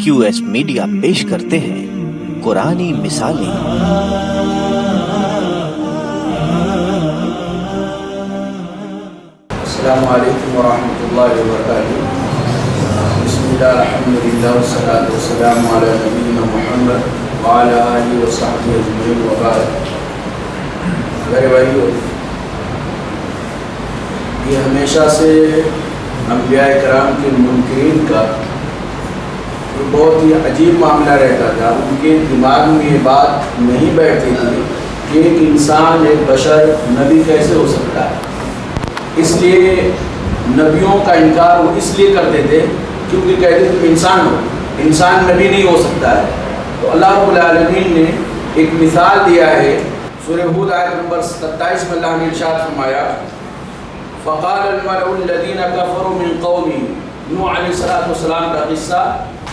QS media پیش کرتے ہیں قرآنی مثالیں۔ السلام علیکم ورحمۃ اللہ وبرکاتہ۔ بسم اللہ الحمدللہ والصلاۃ والسلام علی نبینا محمد وعلی آلہ وصحبہ اجمعین وبعد۔ میرے بھائیو، یہ ہمیشہ سے انبیاء کرام کے منکرین کا بہت ہی عجیب معاملہ رہتا تھا۔ ان کے دماغ میں یہ بات نہیں بیٹھتی تھی کہ ایک انسان، ایک بشر نبی کیسے ہو سکتا ہے۔ اس لیے نبیوں کا انکار وہ اس لیے کرتے تھے کیونکہ کہتے تھے انسان ہو، انسان نبی نہیں ہو سکتا ہے۔ تو اللہ رب العالمین نے ایک مثال دیا ہے، سورہ ہود آیت نمبر 27 میں اللہ نے ارشاد فرمایا، فقال الملأ الذین کفروا من قومہ۔ نوح علیہ السلام کا قصہ،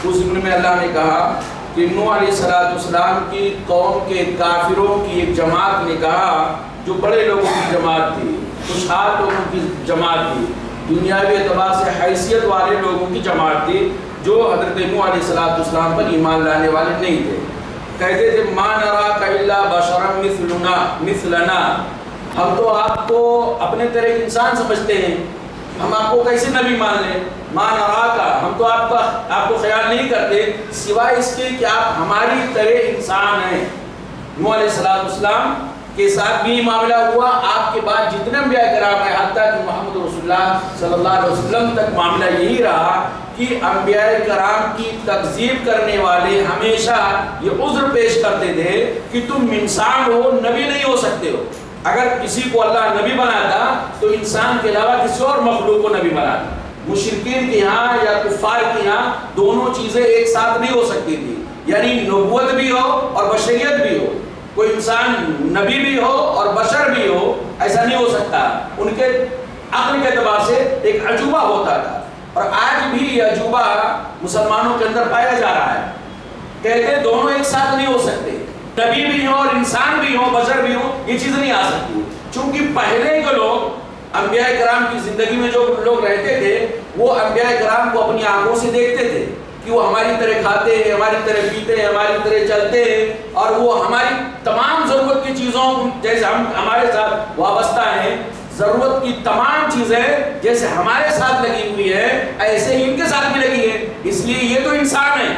اس ضمن میں اللہ نے کہا کہ نوح علیہ السلام کی قوم کے کافروں کی ایک جماعت نے کہا، جو بڑے لوگوں کی جماعت تھی، خوشحال لوگوں کی جماعت تھی، دنیاوی اعتبار سے حیثیت والے لوگوں کی جماعت تھی، جو حضرت نوح علیہ السلام پر ایمان لانے والے نہیں تھے، کہتے تھے ما نراک الا بشرا مثلنا، ہم تو آپ کو اپنے طرح انسان سمجھتے ہیں، ہم آپ کو کیسے نبی مان لیں۔ ما نراک، ہم تو آپ کو خیال نہیں کرتے سوائے اس کے کہ آپ ہماری طرح انسان ہیں۔ نوح علیہ السلام کے ساتھ بھی معاملہ ہوا، آپ کے بعد جتنے انبیاء کرام ہیں حتیٰ کہ محمد رسول اللہ صلی اللہ علیہ وسلم تک معاملہ یہی رہا کہ انبیاء کرام کی تکذیب کرنے والے ہمیشہ یہ عذر پیش کرتے تھے کہ تم انسان ہو، نبی نہیں ہو سکتے ہو۔ اگر کسی کو اللہ نبی بناتا تو انسان کے علاوہ کسی اور مخلوق کو نبی بناتا۔ مشرکین کے یہاں یا کفار کے یہاں دونوں چیزیں ایک ساتھ نہیں ہو سکتی تھی، یعنی نبوت بھی ہو اور بشریت بھی ہو، کوئی انسان نبی بھی ہو اور بشر بھی ہو، ایسا نہیں ہو سکتا۔ ان کے عقل کے اعتبار سے ایک عجوبہ ہوتا تھا، اور آج بھی یہ عجوبہ مسلمانوں کے اندر پایا جا رہا ہے، کہتے دونوں ایک ساتھ نہیں ہو سکتے، نبی بھی ہو اور انسان بھی ہو، بشر بھی ہو، یہ چیز نہیں آ سکتی۔ چونکہ پہلے کے لوگ انبیاء کرام کی زندگی میں جو لوگ رہتے تھے، وہ انبیاء کرام کو اپنی آنکھوں سے دیکھتے تھے کہ وہ ہماری طرح کھاتے ہیں، ہماری طرح پیتے ہیں، ہماری طرح چلتے ہیں، اور وہ ہماری تمام ضرورت کی چیزوں جیسے ہم ہمارے ساتھ وابستہ ہیں، ضرورت کی تمام چیزیں جیسے ہمارے ساتھ لگی ہوئی ہے ایسے ہی ان کے ساتھ بھی لگی ہے۔ اس لیے یہ تو انسان ہے،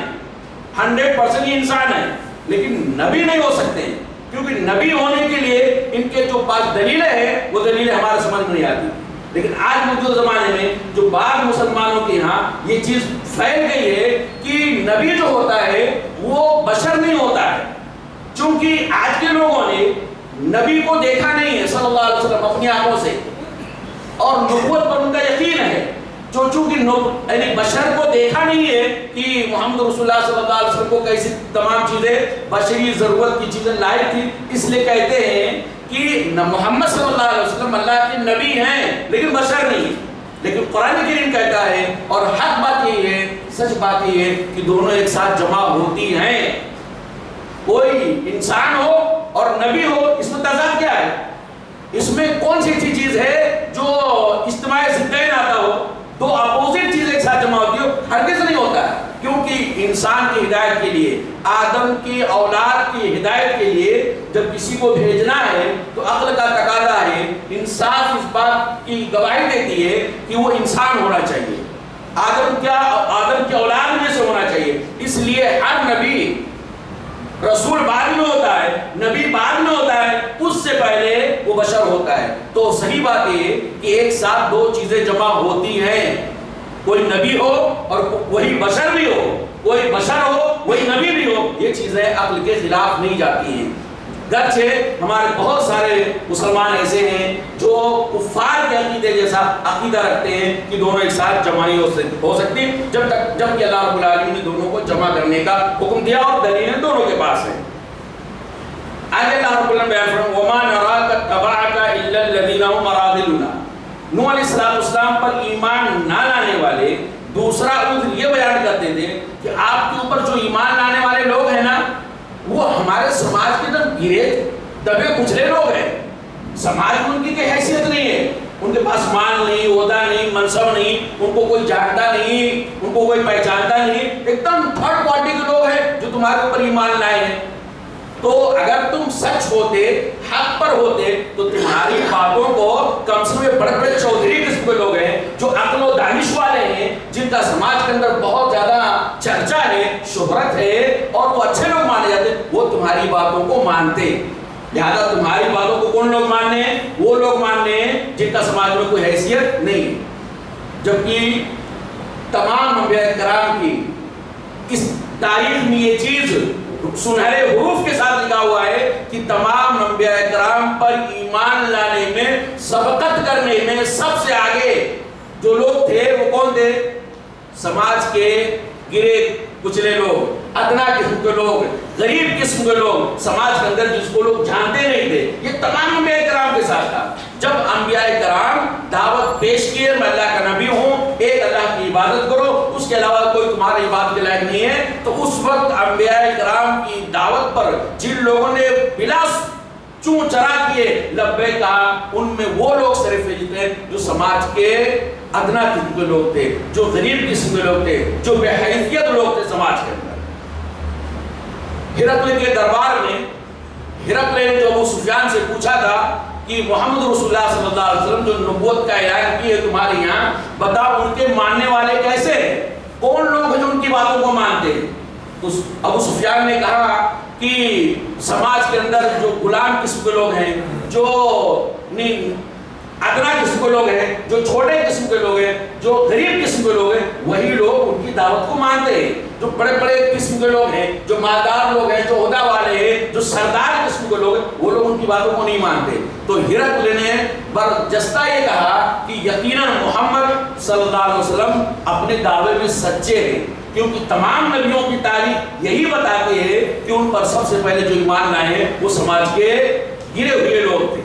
100% ہی انسان ہے، لیکن نبی نہیں ہو سکتے، کیونکہ نبی ہونے کے لیے ان کے جو پاس دلیلیں ہیں وہ دلیلیں ہمارے سمجھ میں نہیں آتی۔ لیکن آج موجودہ زمانے میں جو بعض مسلمانوں کے یہاں یہ چیز پھیل گئی ہے کہ نبی جو ہوتا ہے وہ بشر نہیں ہوتا ہے، چونکہ آج کے لوگوں نے نبی کو دیکھا نہیں ہے صلی اللہ علیہ وسلم اپنی آنکھوں سے، اور نبوت پر ان کا یقین ہے، چونکہ یعنی بشر کو دیکھا نہیں ہے کہ محمد رسول اللہ صلی اللہ علیہ وسلم کو کیسی تمام چیزیں بشری ضرورت کی چیزیں لائق تھی، اس لیے کہتے ہیں کہ محمد صلی اللہ علیہ وسلم اللہ کے نبی ہیں لیکن بشر نہیں۔ لیکن قرآن کریم کہتا ہے، اور حق بات یہی ہے، سچ بات یہ ہے کہ دونوں ایک ساتھ جمع ہوتی ہیں۔ کوئی انسان ہو اور نبی ہو، اس میں تضاد کیا ہے؟ اس میں کون سی ایسی چیز ہے جو اجتماع ضدین آتا ہو، دو اپوزٹ چیز ایک ساتھ جمع ہوتی ہو؟ ہرگز نہیں ہوتا ہے، کیونکہ انسان کی ہدایت کے لیے، آدم کی اولاد کی ہدایت کے لیے جب کسی کو بھیجنا ہے تو عقل کا تقاضا ہے، انصاف اس بات کی گواہی دیتی ہے کہ وہ انسان ہونا چاہیے، آدم کی اولاد میں سے ہونا چاہیے۔ اس لیے ہر نبی، رسول بعد میں ہوتا ہے، نبی بعد میں ہوتا ہے، اس سے پہلے وہ بشر ہوتا ہے۔ تو صحیح بات یہ کہ ایک ساتھ دو چیزیں جمع ہوتی ہیں، کوئی نبی ہو اور وہی بشر بھی ہو، کوئی بشر ہو وہی نبی بھی ہو، یہ چیزیں عقل کے خلاف نہیں جاتی ہیں۔ گرچہ ہمارے بہت سارے مسلمان ایسے ہیں جو کفار کے عقیدے جیسا عقیدہ رکھتے ہیں کہ دونوں ایک ساتھ جمع ہی ہو سکتی، جب کہ اللہ رب العالمین نے دونوں کو جمع کرنے کا حکم دیا اور دلیلیں دونوں کے پاس ہیں۔ آگے اللہ رب العالمین بیان فرمایا، وَمَا نَرَاكَ اتَّبَعَكَ إِلَّا الَّذِينَ هُمْ أَرَاذِلُونَا۔ نوح علیہ السلام پر ایمان نہ لانے والے دوسرا عذر یہ بیان کرتے تھے کہ آپ کے اوپر جو ایمان لانے والے لوگ ہیں نا، وہ ہمارے سماج کے اندر گرے دبے کچلے لوگ ہیں، سماج میں ان کی کوئی حیثیت نہیں ہے، ان کے پاس مال نہیں، عہدہ نہیں، منصب نہیں، ان کو کوئی جانتا نہیں، ان کو کوئی پہچانتا نہیں، ایک دم تھرڈ پارٹی کے لوگ ہیں جو تمہارے اوپر ایمان لائے ہیں. تو اگر تم سچ ہوتے، حق پر ہوتے، تو تمہاری باتوں کو کم سے کم بڑے بڑے چودھری قسم کے لوگ ہیں جو عقل و دانش والے ہیں، جن کا سماج کے اندر بہت زیادہ چرچا ہے، شہرت ہے، اور وہ اچھے لوگ مانے جاتے، وہ تمہاری باتوں کو مانتے. لہذا تمہاری باتوں کو کون لوگ ماننے ہیں؟ وہ لوگ ماننے ہیں جن کا سماج میں کوئی حیثیت نہیں. جبکہ تمام انبیاء کرام کی اس تاریخ میں یہ چیز سنہرے حروف کے ساتھ لکھا ہوا ہے کہ تمام انبیاء کرام پر ایمان لانے میں، سبقت کرنے میں سب سے آگے جو لوگ تھے وہ کون تھے؟ سماج کے گرے کچلے لوگ، ادنا قسم کے لوگ، غریب قسم کے لوگ، سماج کے اندر جس کو لوگ جانتے نہیں تھے. یہ تمام انبیاء کرام کے ساتھ تھا. جب انبیاء کرام دعوت پیش کیے میں اللہ کا نبی ہوں، ایک اللہ کی عبادت کرو، اس کے علاوہ کوئی تمہاری عبادت کے لائق نہیں ہے، تو اس وقت انبیاء کرام کی دعوت پر جن لوگوں نے بلا چون چرا کیے لبیک کہا، ان میں وہ لوگ سر فہرست تھے جو سماج کے ادنا قسم کے لوگ تھے، جو غریب قسم کے لوگ تھے، جو بے حیثیت لوگ تھے سماج کے اندر. ہرقل کے دربار میں ہرقل نے جو ابو سفیان سے پوچھا تھا کہ محمد رسول اللہ صلی اللہ علیہ وسلم جو نبوت کا اعلان کیے تمہارے یہاں، بتاؤ ان کے ماننے والے کیسے ہیں، کون لوگ ہیں جو ان کی باتوں کو مانتے ہیں؟ تو ابو سفیان نے کہا کہ سماج کے اندر جو غلام قسم کے لوگ ہیں، جو ادنا قسم کے لوگ ہیں، جو چھوٹے قسم کے لوگ ہیں، جو غریب قسم کے لوگ ہیں، وہی لوگ ان کی دعوت کو مانتے ہیں. جو بڑے بڑے قسم کے لوگ ہیں، جو مالدار لوگ ہیں، جو عہدہ والے ہیں، جو سردار قسم کے لوگ ہیں، وہ لوگ ان کی باتوں کو نہیں مانتے. تو ہرقل نے برجستہ یہ کہا کہ یقیناً محمد صلی اللہ علیہ وسلم اپنے دعوے میں سچے ہیں، کیونکہ تمام نبیوں کی تاریخ یہی بتاتی ہے کہ ان پر سب سے پہلے جو ایمان لائے ہیں وہ سماج کے گرے ہوئے لوگ تھے.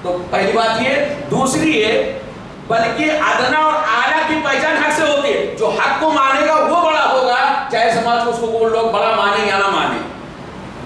تو پہلی بات یہ. دوسری ہے بلکہ ادنا اور اعلیٰ کی پہچان حق سے ہوتی ہے. جو حق کو مانے گا وہ بڑا ہوگا، چاہے سماج کو اس کو لوگ بڑا مانے یا نہ مانے.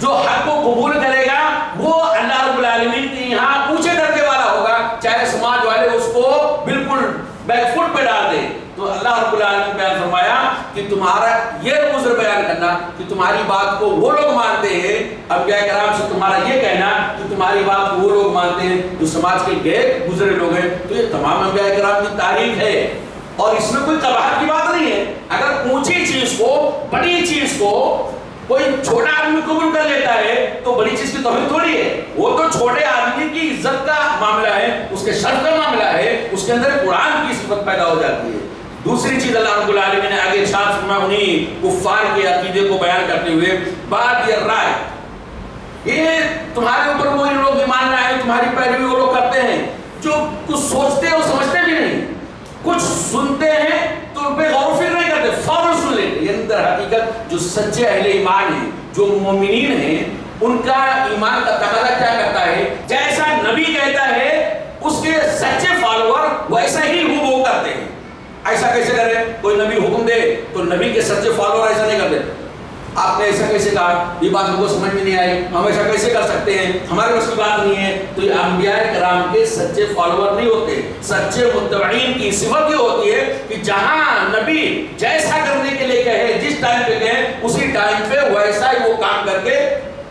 جو حق کو قبول کرے گا وہ اللہ رب العالمین کے یہاں اونچے درجے والا ہوگا، چاہے سماج والے اس کو بالکل بیک فٹ پہ ڈال دیں. تو اللہ رب العالمین بیان فرمایا کہ تمہارا یہ عذر بیان کرنا کہ تمہاری بات کو وہ لوگ مانتے ہیں، انبیاء کرام سے تمہارا یہ کہنا کہ تمہاری بات کو وہ لوگ مانتے ہیں جو سماج کے گئے گزرے لوگ ہیں. تو یہ تمام انبیاء کرام کی تاریخ ہے اور اس میں کوئی قباحت کی بات نہیں ہے. اگر اونچی چیز کو، بڑی چیز کو کوئی چھوٹا آدمی قبول کر لیتا ہے تو بڑی چیز کی توہین تھوڑی ہے. وہ تو چھوٹے آدمی کی عزت کا معاملہ ہے، اس کے شرف کا معاملہ ہے، اس کے اندر قرآن کی صفت پیدا ہو جاتی ہے. دوسری چیز اللہ رب العالمین نے آگے ارشاد فرمایا انہی کفار کے عقیدے کو بیان کرتے ہوئے، بعد یہ رائے، یہ تمہارے اوپر وہی لوگ ایمان لائے ہیں، تمہاری پیروی وہ لوگ کرتے ہیں جو کچھ سوچتے اور سمجھتے بھی نہیں، کچھ سنتے ہیں تو ان پہ غور و فکر نہیں کرتے، فوراً سن لیتے. یعنی در حقیقت جو سچے اہل ایمان ہیں، جو مومنین ہیں، ان کا ایمان کا تقاضا کیا کرتا ہے؟ جیسا نبی کہتا ہے اس کے سچے فالوور ویسا ہی وہ کرتے ہیں. ایسا کیسے کرے؟ کوئی نبی حکم دے تو نبی کے سچے فالوور ایسا نہیں کرتے. آپ نے ایسا کیسے کہا، یہ بات ہم کو سمجھ میں نہیں آئی، ہم ایسا کیسے کر سکتے ہیں، ہمارے بس کی بات نہیں ہے. تو یہ انبیاء کرام کے سچے فالوور نہیں ہوتے. سچے متبعین کی صفت یہ ہوتی ہے کہ جہاں نبی جیسا کرنے کے لیے کہے، جس ٹائم پہ کہے، اسی ٹائم پہ ویسا ہی وہ کام کر کے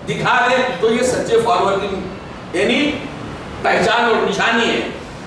دکھا دے. تو یہ سچے فالوور کی یعنی پہچان اور نشانی ہے.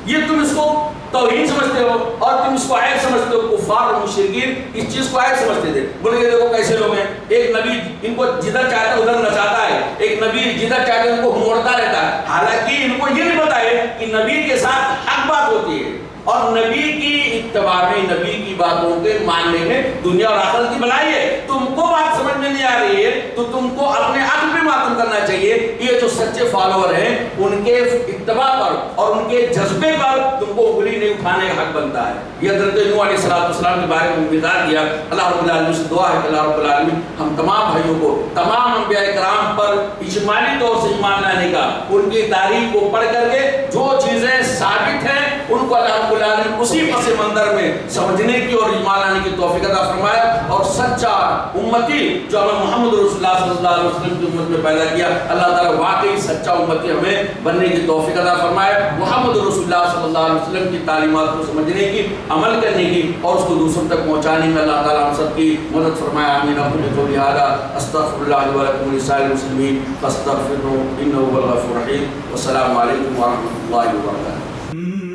یہ تم اس کو توہین سمجھتے ہو اور تم اس کو عیب سمجھتے ہو. کفار اور مشرکین اس چیز کو عیب سمجھتے تھے. بولے یہ دیکھو کیسے لوگ ہیں، ایک نبی ان کو جدھر چاہتا ہے ادھر نچاتا ہے، ایک نبی جدھر چاہتا ہے ان کو موڑتا رہتا ہے. حالانکہ ان کو یہ نہیں پتا ہے کہ نبی کے ساتھ حق بات ہوتی ہے اور نبی کی اتباع میں، نبی کی باتوں کے ماننے میں دنیا اور آخرت کی بھلائی ہے. تم کو بات سمجھ میں نہیں آ رہی ہے تو تم کو اپنے عقل پہ ماتم کرنا چاہیے. یہ جو سچے فالوور ہیں ان کے اتباع پر اور ان کے جذبے پر تم کو انگلی نہیں اٹھانے کا حق بنتا ہے. یہ حضرت نوح علیہ السلام کے بارے میں مثال دیا. اللہ رب العالمین سے دعا ہے کہ اللہ رب العالمین ہم تمام بھائیوں کو تمام انبیاء کرام پر اجمالی طور سے ایمان لانے کا، ان کی تاریخ کو پڑھ کر کے جو چیزیں ثابت ہیں ان کو اللہ رب العالمین اسی پس منظر میں سمجھنے کی اور ایمان لانے کی توفیق عطا فرمائے، اور سچا امتی جو ہمیں محمد رسول اللہ صلی اللہ علیہ وسلم کی امت میں پیدا کیا، اللہ تعالیٰ واقعی سچا امتی ہمیں بننے کی توفیق عطا فرمائے، محمد رسول اللہ صلی اللہ علیہ وسلم کی تعلیمات کو سمجھنے کی، عمل کرنے کی اور اس کو دوسروں تک پہنچانے میں اللہ تعالیٰ ہم سب کی مدد فرمائے۔ آمین۔ اقول قولی ھذا استغفر اللہ لي ولکم ولسائر المسلمین فاستغفروہ انہ هو الغفور الرحیم۔ والسلام علیکم ورحمۃ اللہ وبرکاتہ۔